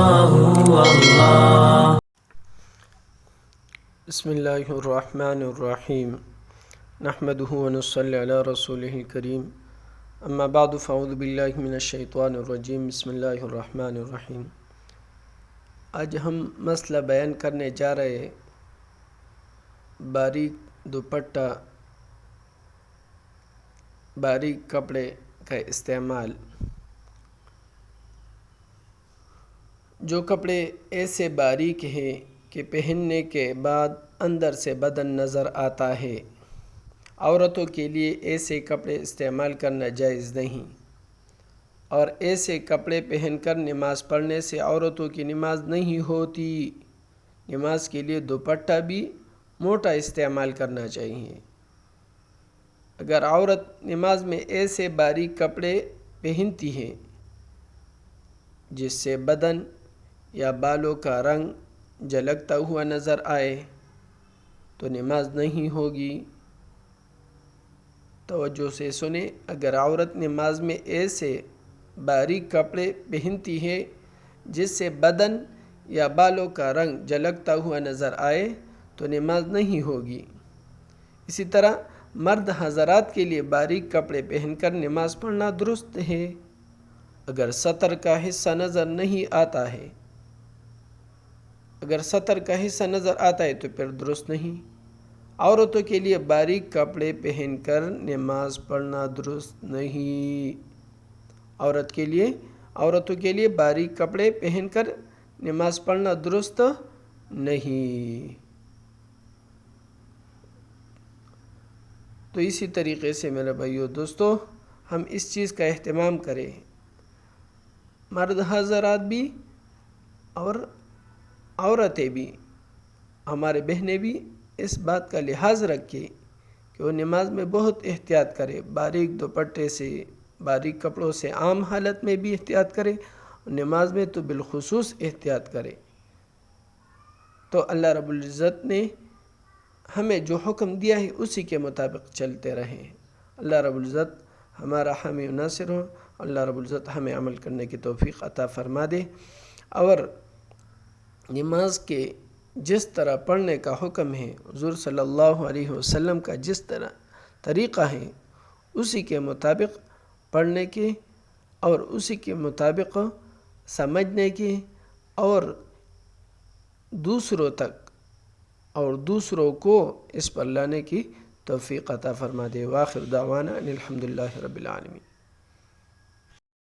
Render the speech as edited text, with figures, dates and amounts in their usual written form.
اللہ۔ بسم اللہ الرحمن الرحیم، نحمدہ ونصلی علی رسولہ الکریم، اما بعد فاعوذ باللہ من الشیطان الرجیم، بسم اللہ الرحمن الرحیم۔ آج ہم مسئلہ بیان کرنے جا رہے ہیں باریک دوپٹہ، باریک کپڑے کا استعمال۔ جو کپڑے ایسے باریک ہیں کہ پہننے کے بعد اندر سے بدن نظر آتا ہے، عورتوں کے لیے ایسے کپڑے استعمال کرنا جائز نہیں، اور ایسے کپڑے پہن کر نماز پڑھنے سے عورتوں کی نماز نہیں ہوتی۔ نماز کے لیے دوپٹہ بھی موٹا استعمال کرنا چاہیے۔ اگر عورت نماز میں ایسے باریک کپڑے پہنتی ہے جس سے بدن یا بالوں کا رنگ جھلکتا ہوا نظر آئے تو نماز نہیں ہوگی۔ توجہ سے سنیں، اگر عورت نماز میں ایسے باریک کپڑے پہنتی ہے جس سے بدن یا بالوں کا رنگ جھلکتا ہوا نظر آئے تو نماز نہیں ہوگی۔ اسی طرح مرد حضرات کے لیے باریک کپڑے پہن کر نماز پڑھنا درست ہے، اگر سطر کا حصہ نظر نہیں آتا ہے۔ اگر سطر کا حصہ نظر آتا ہے تو پھر درست نہیں۔ عورتوں کے لیے باریک کپڑے پہن کر نماز پڑھنا درست نہیں۔ عورتوں کے لیے باریک کپڑے پہن کر نماز پڑھنا درست نہیں۔ تو اسی طریقے سے میرے بھائیو دوستو، ہم اس چیز کا اہتمام کریں، مرد حضرات بھی اور عورتیں بھی، ہمارے بہنیں بھی اس بات کا لحاظ رکھیں کہ وہ نماز میں بہت احتیاط کرے، باریک دوپٹے سے، باریک کپڑوں سے عام حالت میں بھی احتیاط کرے، اور نماز میں تو بالخصوص احتیاط کرے۔ تو اللہ رب العزت نے ہمیں جو حکم دیا ہے اسی کے مطابق چلتے رہیں۔ اللہ رب العزت ہمارا حامی و ناصر ہو، اللہ رب العزت ہمیں عمل کرنے کی توفیق عطا فرما دے، اور نماز کے جس طرح پڑھنے کا حکم ہے، حضور صلی اللہ علیہ وسلم کا جس طرح طریقہ ہے، اسی کے مطابق پڑھنے کے اور اسی کے مطابق سمجھنے کے، اور دوسروں تک اور دوسروں کو اس پر لانے کی توفیق عطا فرما دے۔ وآخر دعوانا ان الحمدللہ رب العالمین۔